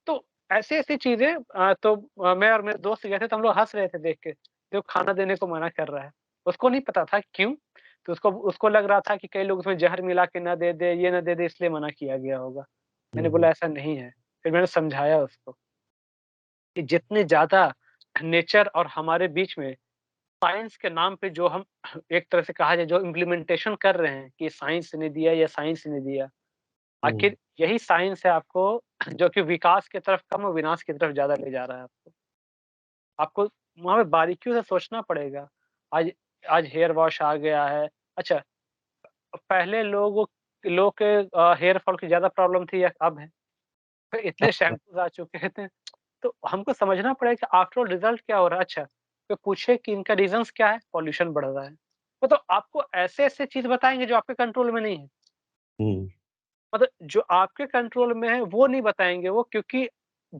तो ऐसी-ऐसी चीज़ें तो मैं और मेरे दोस्त गए थे तो हम लोग हँस रहे थे देख के, जो खाना देने को मना कर रहा है। उसको नहीं पता था क्यों? तो उसको उसको लग रहा था कि कई लोग उसमें ज़हर मिला के ना दे दे, ये ना दे दे इसलिए मना किया गया होगा। मैंने हुँ, बोला हुँ, ऐसा नहीं है। फिर मैंने समझाया उसको कि जितने ज़्यादा नेचर और हमारे बीच में साइंस के नाम पे जो हम एक तरह से कहा जाए जो इम्प्लीमेंटेशन कर रहे हैं कि साइंस ने दिया या साइंस ने दिया। हुँ, आखिर यही साइंस है आपको जो कि विकास की तरफ कम और विनाश की तरफ ज़्यादा ले जा रहा है आपको। आपको वहाँ पे बारीकियों से सोचना पड़ेगा। आज आज हेयर वॉश आ गया है। अच्छा, पहले लोग के हेयर फॉल की ज़्यादा प्रॉब्लम थी या अब है? फिर इतने शैम्पूज़ आ चुके हैं तो हमको समझना पड़ेगा कि आफ्टर ऑल रिज़ल्ट क्या हो रहा है? अच्छा, तो पूछे कि इनका रीज़न्स क्या है? पॉल्यूशन बढ़ रहा है। मतलब आपको ऐसे-ऐसे चीज़ बताएँगे जो आपके कंट्रोल में नहीं है। हुँ, मतलब जो आपके कंट्रोल में है वो नहीं बताएँगे वो क्योंकि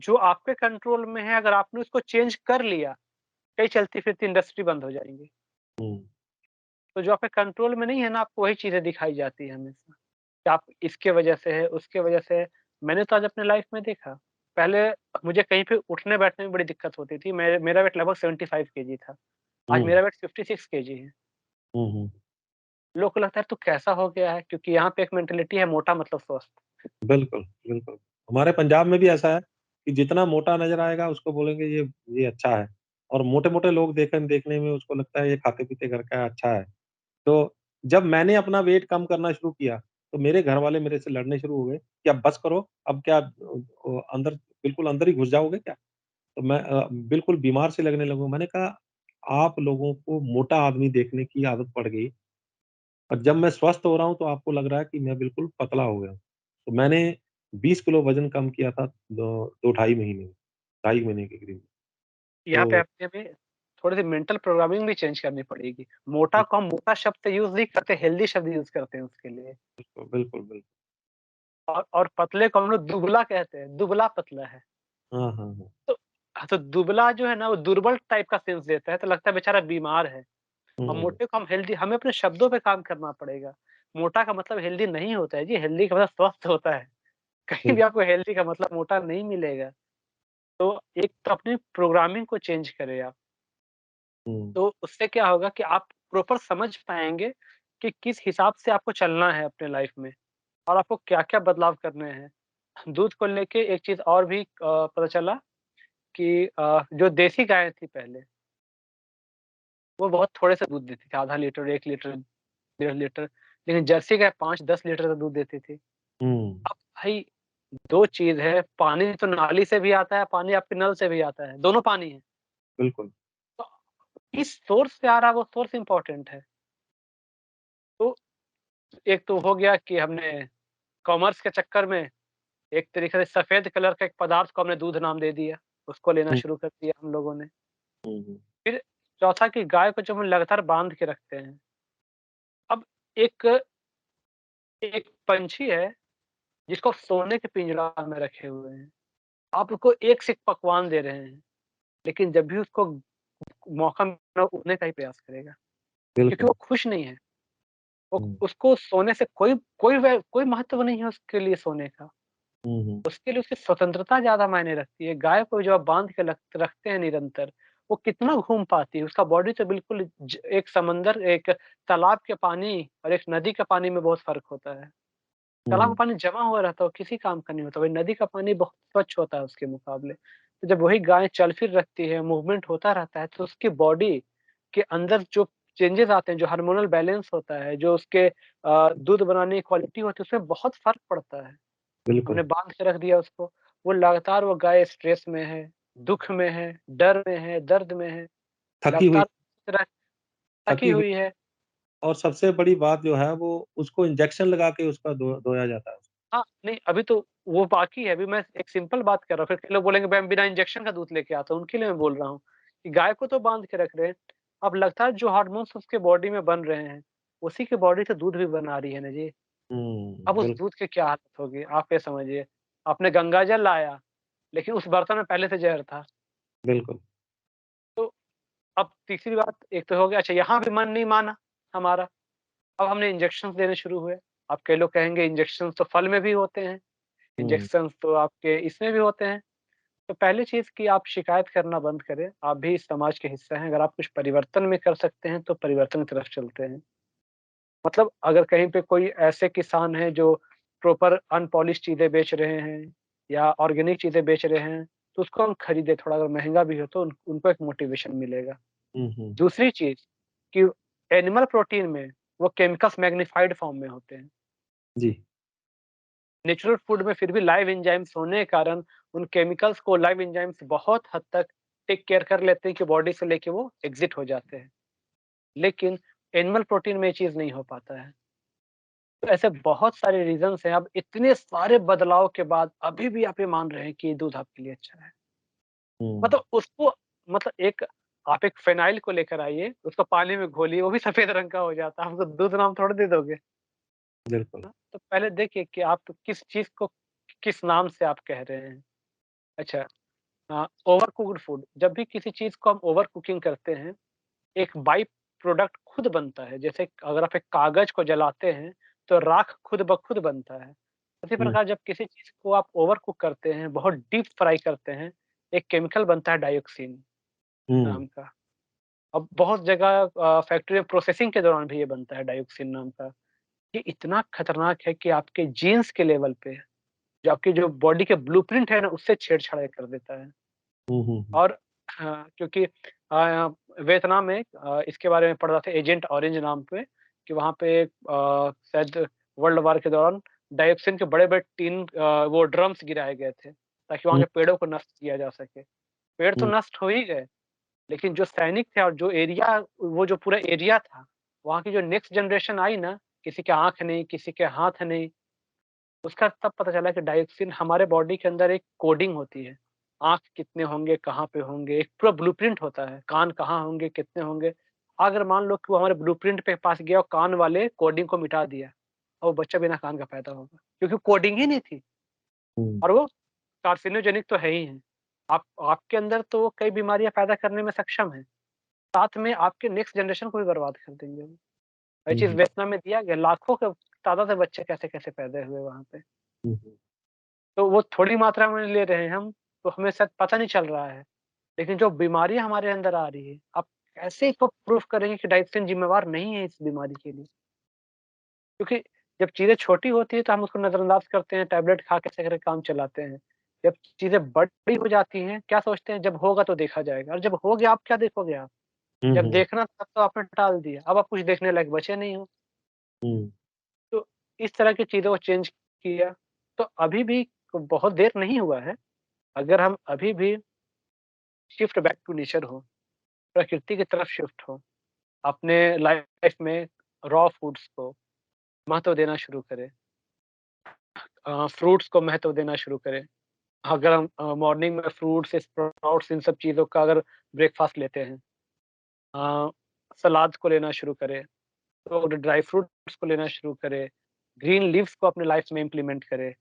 जो आपके कंट्रोल में है अगर आपने उसको चेंज कर लिया, कई चलती-फिरती इंडस्ट्री बंद हो जाएँगी। हुँ, तो जो आपके कंट्रोल में नहीं है ना, आपको वही चीज़ें दिखाई जाती है हमेशा, कि आप इसके वजह से है, उसके वजह से है। मैंने तो आज अपने लाइफ़ में देखा, पहले मुझे कहीं पे उठने-बैठने में बड़ी दिक्कत होती थी। मेरा वेट लगभग 75 केजी था। आज हुँ, मेरा वेट 56 केजी है। हुँ, हुँ, लोग को लगता है, "तू कैसा हो गया है?" क्योंकि यहाँ पे एक मेंटालिटी है मोटा मतलब स्वस्थ। बिल्कुल, बिल्कुल। हमारे पंजाब में भी ऐसा है कि जितना मोटा नज़र आएगा उसको बोलेंगे ये अच्छा है और मोटे-मोटे लोग देखने में उसको लगता है ये खाते-पीते घर का है, अच्छा है। तो जब मैंने अपना वेट कम करना शुरू किया, तो मेरे घरवाले मेरे से लड़ने शुरू हो गए कि अब बस करो, अब क्या अंदर बिल्कुल अंदर ही घुस जाओगे क्या? तो मैं बिल्कुल बीमार से लगने लगूँ। मैंने कहा, आप लोगों को मोटा आदमी देखने की आदत पड़ गई और जब मैं स्वस्थ हो रहा हूँ, तो आपको लग रहा है कि मैं बिल्कुल पतला हो गया हूँ। तो मैंने 20 किलो वज़न कम किया था 2 ढाई महीने में। 2.5 महीने की ग्रीन। यहाँ पे तो अपने हमें थोड़ी-सी मेंटल प्रोग्रामिंग भी चेंज करनी पड़ेगी। मोटा को हम मोटा शब्द यूज़ नहीं करते, हेल्दी शब्द यूज़ करते हैं उसके लिए। बिल्कुल, बिल्कुल, बिल्कुल। और पतले को हम लोग दुबला कहते हैं, दुबला-पतला है। हाँ, हाँ, हाँ। तो हाँ, तो दुबला जो है ना वो दुर्बल टाइप का सेंस देता है, तो लगता है बेचारा बीमार है। और हुँ, मोटे को हम हेल्दी, हमें अपने शब्दों पे काम करना पड़ेगा। मोटा का मतलब हेल्दी नहीं होता है जी, हेल्दी का मतलब स्वस्थ होता है। कहीं भी बिल्कुल। आपको हेल्दी का मतलब मोटा नहीं मिलेगा। तो एक तो अपनी प्रोग्रामिंग को चेंज करें आप। हुँ, तो उससे क्या होगा कि आप प्रॉपर समझ पाएँगे कि किस हिसाब से आपको चलना है अपने लाइफ में और आपको क्या-क्या बदलाव करने हैं। दूध को लेके एक चीज़ और भी पता चला कि जो देसी गायें थी पहले, वो बहुत थोड़े से दूध देती थी, आधा लीटर, 1 लीटर, 1.5 लीटर, लेकिन जर्सी गाय 5-10 लीटर का दूध देती थी। हुँ, अब भाई 2 चीज़ है, पानी तो नाली से भी आता है, पानी आपके नल से भी आता है, दोनों पानी है। बिल्कुल। तो किस सोर्स से आ रहा है वो सोर्स इम्पोर्टेंट है। तो एक तो हो गया कि हमने कॉमर्स के चक्कर में एक तरीके से सफ़ेद कलर का एक पदार्थ को हमने दूध नाम दे दिया, उसको लेना हुँ, शुरू कर दिया हम लोगों ने। हुँ, हुँ। फिर चौथा कि गाय को जब हम लगातार बाँध के रखते हैं, अब एक एक पंछी है जिसको सोने के पिंजरा में रखे हुए हैं। आप उसको एक से एक पकवान दे रहे हैं, लेकिन जब भी उसको मौका मिला वो उड़ने का ही प्रयास करेगा, क्योंकि बिल्कुल। वो खुश नहीं है। वो हुँ, उसको सोने से कोई महत्व नहीं है उसके लिए सोने का। हुँ, हुँ, उसके लिए उसकी स्वतंत्रता ज़्यादा मायने रखती है। गाय को जब आप बाँध के रखते हैं निरंतर, वो कितना घूम पाती है। उसका बॉडी तो बिल्कुल एक समंदर, एक तालाब के पानी और एक नदी के पानी में बहुत फ़र्क होता है। तालाब का हुँ, पानी जमा हुआ रहता है, वो किसी काम का नहीं होता। वही नदी का पानी बहुत स्वच्छ होता है उसके मुकाबले। तो जब वही गाय चल-फिर रखती है, मूवमेंट होता रहता है, तो उसकी बॉडी के अंदर जो चेंजेज़ आते हैं, जो हार्मोनल बैलेंस होता है, जो उसके दूध बनाने की क्वालिटी होती है, उसमें बहुत फ़र्क पड़ता है। बिल्कुल। हमने बाँध के रख दिया उसको, वो लगातार वो गाय स्ट्रेस में है, दुःख में है, डर में है, दर्द में है, थकी हुई लगातार तरह थकी थकी हुई हुई है। और सबसे बड़ी बात जो है वो उसको इंजेक्शन लगा के उसका धोया जाता है। हाँ, नहीं अभी तो वो बाकी है, अभी मैं एक सिंपल बात कर रहा हूँ, फिर कई लोग बोलेंगे मैं बिना इंजेक्शन का दूध लेके आता हूँ, उनके लिए मैं बोल रहा हूँ, कि गाय को तो बाँध के रख रहे हैं, अब लगातार जो हार्मोन्स उसके बॉडी में बन रहे हैं, उसी की बॉडी से दूध भी बना रही है ना जी। हुँ, अब उस दूध की क्या हालत होगी, आप ये समझिए, आपने गंगा जल लाया, लेकिन उस बर्तन में पहले से ज़हर था। बिल्कुल। तो अब तीसरी बात एक तो हो गया, अच्छा यहाँ भी मन नहीं माना हमारा, अब हमने इंजेक्शंस देने शुरू हुए। अब कई लोग कहेंगे इंजेक्शंस तो फल में भी होते हैं, हुँ, इंजेक्शंस तो आपके इसमें भी होते हैं। तो पहली चीज़ कि आप शिकायत करना बंद करें, आप भी इस समाज के हिस्सा हैं, अगर आप कुछ परिवर्तन में कर सकते हैं, तो परिवर्तन की तरफ चलते हैं। मतलब अगर कहीं पे कोई ऐसे किसान हैं जो प्रॉपर अनपॉलिश्ड चीज़ें बेच रहे हैं या ऑर्गेनिक चीज़ें बेच रहे हैं, तो उसको हम खरीदें, थोड़ा अगर महँगा भी हो तो उनको एक मोटिवेशन मिलेगा। हुँ, हुँ। दूसरी चीज़ कि एनिमल प्रोटीन में वो केमिकल्स मैग्नीफाइड फॉर्म में होते हैं। जी। नेचुरल फूड में फिर भी लाइव एंजाइम्स होने के कारण उन केमिकल्स को लाइव एंजाइम्स बहुत हद तक टेक केयर कर लेते हैं कि बॉडी से लेके वो एग्ज़िट हो जाते हैं। लेकिन एनिमल प्रोटीन में ये चीज़ नहीं हो पाता है। तो ऐसे बहुत सारे रीज़न्स हैं, अब इतने सारे बदलाव के बाद अभी भी आप ये मान रहे हैं कि ये दूध आपके लिए अच्छा है। हुँ, मतलब उसको, मतलब एक आप एक फ़िनाइल को लेकर आइए, उसको पानी में घोलिए, वो भी सफ़ेद रंग का हो जाता है, आप उसको दूध नाम थोड़ी दे दोगे। बिल्कुल। हाँ, तो पहले देखिए कि आप किस चीज़ को किस नाम से आप कह रहे हैं। अच्छा, ओवर कुक्ड फूड, जब भी किसी चीज़ को हम ओवर कुकिंग करते हैं, एक बाई प्रोडक्ट खुद बनता है। जैसे अगर आप एक कागज़ को जलाते हैं, तो राख खुद ब खुद बनता है। उसी हुँ, प्रकार जब किसी चीज़ को आप ओवर कुक करते हैं, बहुत डीप फ्राई करते हैं, एक केमिकल बनता है डाइऑक्सिन हुँ, नाम का। अब बहुत जगह फैक्ट्री में प्रोसेसिंग के दौरान भी ये बनता है डाइऑक्सिन नाम का। ये इतना खतरनाक है कि आपके जीन्स के लेवल पे, जो आपकी जो बॉडी के ब्लूप्रिंट है ना, उससे छेड़छाड़ कर देता है। हुँ, हुँ, हुँ, और हाँ, क्योंकि वियतनाम में इसके बारे में पढ़ रहा था, एजेंट ऑरेंज नाम पे, कि वहाँ पे शायद वर्ल्ड वार के दौरान डाइऑक्सिन के बड़े-बड़े टीन वो ड्रम्स गिराए गए थे, ताकि वहाँ हुँ, के पेड़ों को नष्ट किया जा सके। पेड़ तो हुँ, नष्ट हो ही गए, लेकिन जो सैनिक थे और जो एरिया, वो जो पूरा एरिया था, वहाँ की जो नेक्स्ट जनरेशन आई ना, किसी के आँख नहीं, किसी के हाथ नहीं, उसका तब पता चला कि डाइऑक्सिन हमारे बॉडी के अंदर एक कोडिंग होती है। आँख कितने होंगे, कहाँ पे होंगे, एक पूरा ब्लूप्रिंट होता है, कान कहाँ होंगे, कितने होंगे। अगर मान लो कि वो हमारे ब्लूप्रिंट पे पास गया और कान वाले कोडिंग को मिटा दिया, और वो बच्चा बिना कान का पैदा होगा, क्योंकि कोडिंग ही नहीं थी हुँ, और वो कार्सिनोजेनिक तो है ही है। आप आपके अंदर तो वो कई बीमारियाँ पैदा करने में सक्षम है, साथ में आपके नेक्स्ट जनरेशन को भी बर्बाद कर देंगे वो। ये हुँ, चीज़ हुँ, वियतनाम में दिया गया, लाखों के तादाद में बच्चे कैसे-कैसे पैदा हुए वहाँ पे। हुँ, हुँ, तो वो थोड़ी मात्रा में ले रहे हैं हम, तो हमें शायद पता नहीं चल रहा है। लेकिन जो बीमारियाँ हमारे अंदर आ रही है, आप कैसे इसको प्रूफ करेंगे कि डाइटशिन ज़िम्मेवार नहीं है इस बीमारी के लिए? क्योंकि जब चीज़ें छोटी होती हैं तो हम उसको नज़रअंदाज करते हैं, टैबलेट खा के कैसे काम चलाते हैं। जब चीज़ें बड़ी हो जाती हैं, क्या सोचते हैं जब होगा तो देखा जाएगा और जब हो गया आप क्या देखोगे आप? हुँ, जब हुँ, देखना था तो आपने टाल दिया, अब आप कुछ देखने लायक बचे नहीं हो। हुँ, तो इस तरह की चीज़ों को चेंज किया, तो अभी भी बहुत देर नहीं हुआ है। अगर हम अभी भी शिफ्ट बैक टू नेचर हो, प्रकृति की तरफ शिफ्ट हो, अपने लाइफ में रॉ फूड्स को महत्व देना शुरू करें, फ्रूट्स को महत्व देना शुरू करें। अगर हम मॉर्निंग में फ्रूट्स, स्प्राउट्स इन सब चीज़ों का अगर ब्रेकफ़ास्ट लेते हैं, अ, सलाद को लेना शुरू करें, तो ड्राई फ्रूट्स को लेना शुरू करें, ग्रीन लीव्स को अपने लाइफ में इम्प्लीमेंट करें,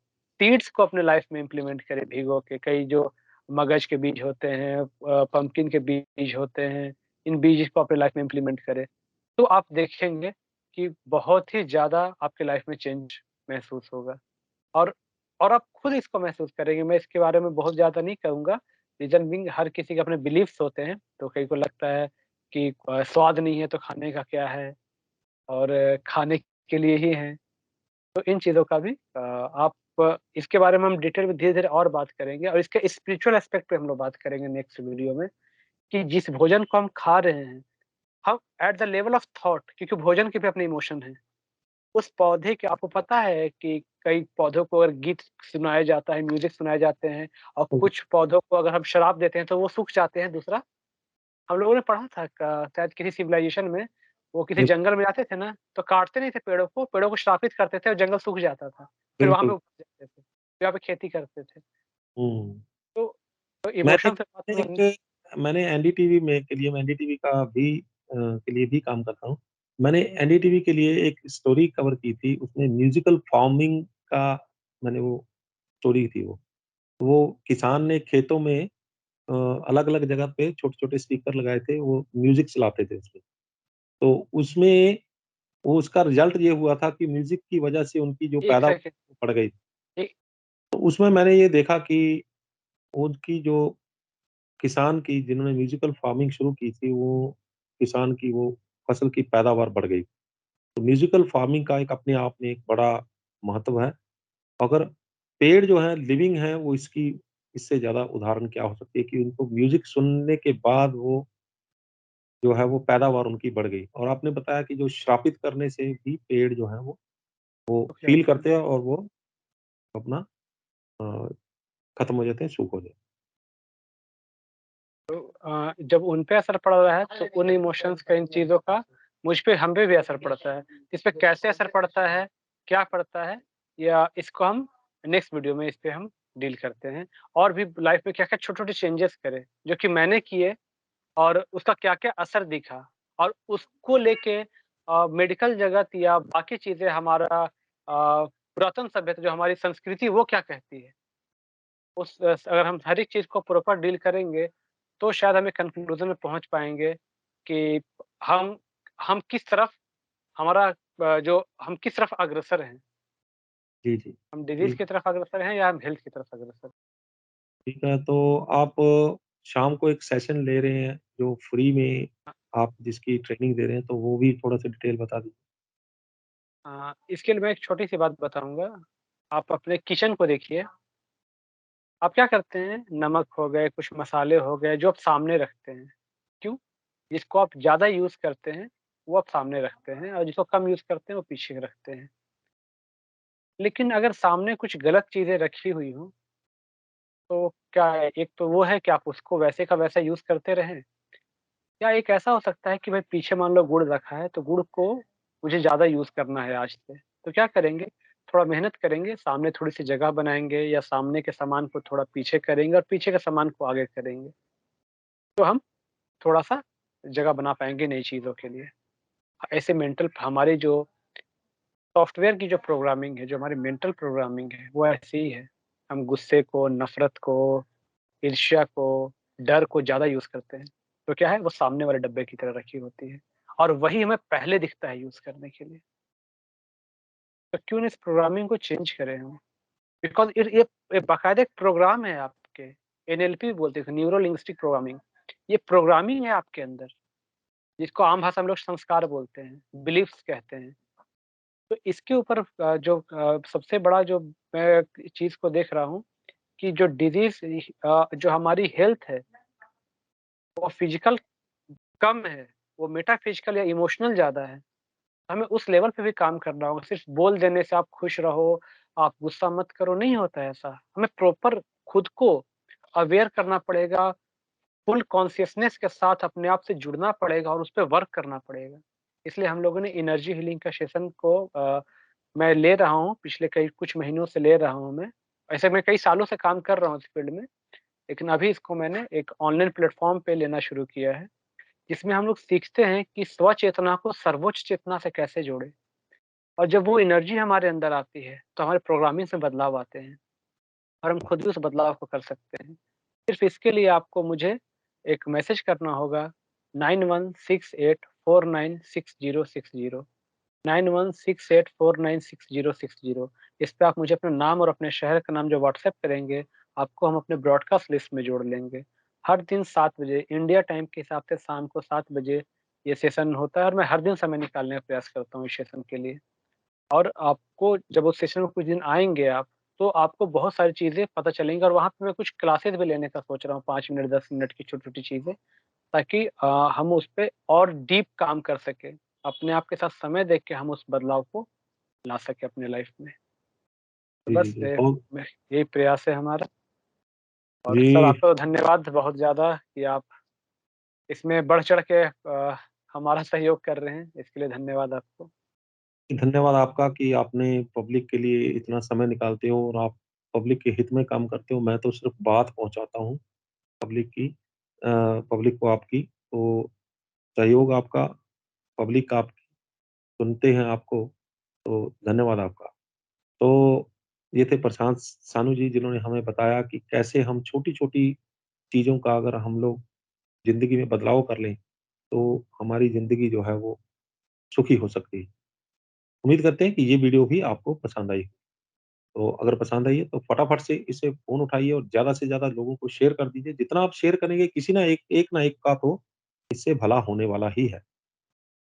सीड्स को अपने लाइफ में इम्प्लीमेंट करें भिगो के, कई जो मगज के बीज होते हैं, पंपकिन के बीज होते हैं, इन बीज को अपने लाइफ में इम्प्लीमेंट करें। तो आप देखेंगे कि बहुत ही ज़्यादा आपके लाइफ में चेंज महसूस होगा और और आप खुद इसको महसूस करेंगे। मैं इसके बारे में बहुत ज़्यादा नहीं कहूँगा, रीज़न बीइंग हर किसी के अपने बिलीफ्स होते हैं, तो कई को लगता है कि स्वाद नहीं है तो खाने का क्या है और खाने के लिए ही हैं। तो इन चीज़ों का भी आप इसके बारे में हम डिटेल में धीरे-धीरे और बात करेंगे और इसके स्पिरिचुअल एस्पेक्ट पे हम लोग बात करेंगे नेक्स्ट वीडियो में, कि जिस भोजन को हम खा रहे हैं, हम at the level of thought, क्योंकि भोजन के भी अपने इमोशन हैं। उस पौधे के आपको पता है कि कई पौधों को अगर गीत सुनाया जाता है, म्यूज़िक सुनाए जाते हैं और हुँ, कुछ पौधों को अगर हम शराब देते हैं तो वो सूख जाते हैं दूसरा। हम लोगों ने पढ़ा था शायद किसी सिविलाइजेशन में, वो किसी बिल जंगल में जाते थे ना, तो काटते नहीं थे पेड़ों को श्रापित करते थे और जंगल सूख जाता था। फिर वहाँ पे बिल्कुल। उपज जाते थे, फिर वहाँ पे खेती करते थे। हुँ। तो तो मैंने इमोशन से बात हम लोग। मैंने एनडीटीवी में के लिए मैं एनडीटीवी का भी के लिए भी काम करता हूँ। मैंने एनडीटीवी के लिए एक स्टोरी कवर की थी, उसमें म्यूज़िकल फ़ार्मिंग का मैंने वो स्टोरी थी वो। वो किसान ने खेतों में अ, अलग-अलग जगह पे छोटे-छोटे स्पीकर लगाए थे, वो म्यूज़िक चलाते थे उसमें। तो उसमें वो उसका रिज़ल्ट ये हुआ था कि म्यूज़िक की वज़ह से उनकी जो 1 सेकंड, पैदावार बढ़ गई। ए तो उसमें मैंने ये देखा कि उनकी जो किसान की जिन्होंने म्यूज़िकल फ़ार्मिंग शुरू की थी, वो किसान की वो फ़सल की पैदावार बढ़ गई। तो म्यूज़िकल फ़ार्मिंग का एक अपने आप में एक बड़ा महत्व है। अगर पेड़ जो हैं लिविंग हैं, वो इसकी इससे ज़्यादा उदाहरण क्या हो सकती है कि उनको म्यूज़िक सुनने के बाद वो जो है वो पैदावार उनकी बढ़ गई। और आपने बताया कि जो श्रापित करने से भी पेड़ जो हैं वो रुक फ़ील जाते हैं। करते हैं और वो अपना अ, खत्म हो जाते हैं, सूख हो जाते हैं। तो जब उन पे असर पड़ रहा है तो उन इमोशंस का, इन चीज़ों का मुझ पे, हम पे भी असर पड़ता है। इस पे कैसे असर पड़ता है, क्या पड़ता है, या इसको हम नेक्स्ट वीडियो में इस पे हम डील करते हैं। और भी लाइफ में क्या-क्या छोटे-छोटे चेंजेस करे, जो कि मैंने किए और उसका क्या-क्या असर दिखा और उसको लेके मेडिकल जगत या बाकी चीज़ें, हमारा पुरातन सभ्यता जो हमारी संस्कृति वो क्या कहती है। अगर हम हर एक चीज़ को प्रॉपर डील करेंगे, तो शायद हम एक कन्क्लूज़न में पहुँच पाएँगे कि हम हम किस तरफ, हमारा जो हम किस तरफ अग्रसर हैं। जी, जी। हम डिज़ीज़ जी, की तरफ अग्रसर हैं या हम हेल्थ की तरफ अग्रसर हैं। ठीक है, तो आप शाम को एक सेशन ले रहे हैं, जो फ्री में आप जिसकी ट्रेनिंग दे रहे हैं, तो वो भी थोड़ा-सा डिटेल बता दीजिए? इसके लिए मैं एक छोटी-सी बात बताऊँगा। आप अपने किचन को देखिए, आप क्या करते हैं, नमक हो गए, कुछ मसाले हो गए, जो आप सामने रखते हैं। क्यों? जिसको आप ज़्यादा यूज़ करते हैं, वो आप सामने रखते हैं और जिसको कम यूज़ करते हैं, वो पीछे रखते हैं। लेकिन अगर सामने कुछ गलत चीज़ें रखी हुई हों, तो क्या है, एक तो वो है कि आप उसको वैसे का वैसा यूज़ करते रहें, या एक ऐसा हो सकता है कि भाई पीछे मान लो गुड़ रखा है, तो गुड़ को मुझे ज़्यादा यूज़ करना है आज से। तो क्या करेंगे, थोड़ा मेहनत करेंगे, सामने थोड़ी-सी जगह बनाएँगे या सामने के सामान को थोड़ा पीछे करेंगे और पीछे के सामान को आगे करेंगे, तो हम थोड़ा-सा जगह बना पाएँगे नई चीज़ों के लिए। ऐसे मेंटल हमारी जो सॉफ्टवेयर की जो प्रोग्रामिंग है, जो हमारी मेंटल प्रोग्रामिंग है, वो ऐसी ही है। हम गुस्से को, नफ़रत को, ईर्ष्या को, डर को ज़्यादा यूज़ करते हैं। तो क्या है, वो सामने वाले डब्बे की तरह रखी होती है और वही हमें पहले दिखता है यूज़ करने के लिए। तो क्यों ना इस प्रोग्रामिंग को चेंज करें हम? बिकॉज़ ये बाकायदा एक प्रोग्राम है आपके, एनएलपी बोलते हैं, न्यूरो लिंग्विस्टिक प्रोग्रामिंग। ये प्रोग्रामिंग है आपके अंदर, जिसको आम भाषा में लोग संस्कार बोलते हैं, बिलीफ्स कहते हैं। तो इसके ऊपर सबसे बड़ा जो मैं चीज़ को देख रहा हूँ कि जो जो हमारी हेल्थ है, वो फिज़िकल कम है, वो मेटाफिज़िकल या इमोशनल ज़्यादा है। हमें उस लेवल पे भी काम करना होगा, सिर्फ़ बोल देने से आप खुश रहो, आप गुस्सा मत करो, नहीं होता है ऐसा। हमें प्रॉपर खुद को अवेयर करना पड़ेगा, फुल कॉन्शियसनेस के साथ अपने आप से जुड़ना पड़ेगा और उस पे वर्क करना पड़ेगा। इसलिए हम लोगों ने एनर्जी हीलिंग का सेशन को मैं ले रहा हूँ, पिछले कई कुछ महीनों से ले रहा हूँ मैं। ऐसे मैं कई सालों से काम कर रहा हूँ इस फ़ील्ड में, लेकिन अभी इसको मैंने एक ऑनलाइन प्लेटफ़ॉर्म पे लेना शुरू किया है, जिसमें हम लोग सीखते हैं कि स्व-चेतना को सर्वोच्च चेतना से कैसे जोड़ें। और जब वो एनर्जी हमारे अंदर आती है, तो हमारे प्रोग्रामिंग में बदलाव आते हैं और हम खुद भी उस बदलाव को कर सकते हैं। सिर्फ़ इसके लिए आपको मुझे एक मैसेज करना होगा 9168496060 9168496060। इस पे आप मुझे अपना नाम और अपने शहर का नाम जो व्हाट्सएप करेंगे, आपको हम अपने ब्रॉडकास्ट लिस्ट में जोड़ लेंगे। हर दिन 7 बजे इंडिया टाइम के हिसाब से शाम को 7 बजे ये सेशन होता है और मैं हर दिन समय निकालने का प्रयास करता हूँ इस सेशन के लिए। और आपको जब उस सेशन में कुछ दिन आएँगे आप, तो आपको बहुत सारी चीज़ें पता चलेंगी और वहाँ पे मैं कुछ क्लासेस भी लेने का सोच रहा हूँ, 5 मिनट, 10 मिनट की छोटी-छोटी चीज़ें, ताकि हम उस पे और डीप काम कर सकें। अपने आप के साथ समय देख के हम उस बदलाव को ला सकें अपने लाइफ़ में। तो जी, जी, बस जी। बहुत मैं यही प्रयास है हमारा और सर जी, आपका तो धन्यवाद बहुत ज़्यादा कि आप इसमें बढ़ चढ़ के हमारा सहयोग कर रहे हैं। इसके लिए धन्यवाद आपको। धन्यवाद आपका कि आपने पब्लिक के लिए इतना समय निकालते हो और आप पब्लिक के हित में काम करते हो। मैं तो सिर्फ़ बात पहुँचाता हूँ पब्लिक की पब्लिक को आपकी। तो सहयोग आपका, पब्लिक आपकी सुनते हैं आपको, तो धन्यवाद आपका। तो ये थे प्रशांत सानू जी जिन्होंने हमें बताया कि कैसे हम छोटी-छोटी चीज़ों का अगर हम लोग ज़िंदगी में बदलाव कर लें, तो हमारी ज़िंदगी जो है वो सुखी हो सकती है। उम्मीद करते हैं कि ये वीडियो भी आपको पसंद आई। तो अगर पसंद आई है तो फटाफट से इसे फ़ोन उठाइए और ज़्यादा से ज़्यादा लोगों को शेयर कर दीजिए। जितना आप शेयर करेंगे किसी ना एक का तो इससे भला होने वाला ही है।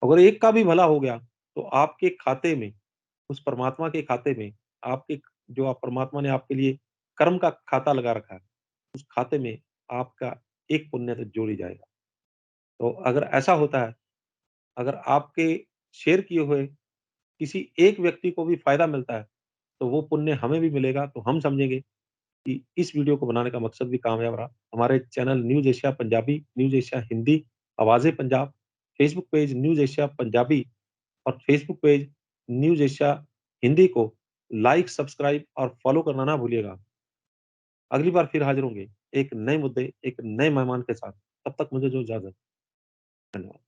अगर एक का भी भला हो गया, तो आपके खाते में, उस परमात्मा के खाते में, आपके जो आप परमात्मा ने आपके लिए कर्म का खाता लगा रखा है, उस खाते में आपका एक पुण्य तो जोड़ ही जाएगा। तो अगर ऐसा होता है, अगर आपके शेयर किए हुए किसी एक व्यक्ति को भी फ़ायदा मिलता है, तो वो पुण्य हमें भी मिलेगा, तो हम समझेंगे कि इस वीडियो को बनाने का मकसद भी कामयाब रहा। हमारे channel News Asia Punjabi, News Asia Hindi, Awaaze Punjab, Facebook page News Asia Punjabi और Facebook page News Asia Hindi को लाइक, सब्सक्राइब और फॉलो करना ना भूलिएगा। अगली बार फिर हाज़िर होंगे, एक नए मुद्दे, एक नए मेहमान के साथ। तब तक मुझे जो इजाज़त। धन्यवाद।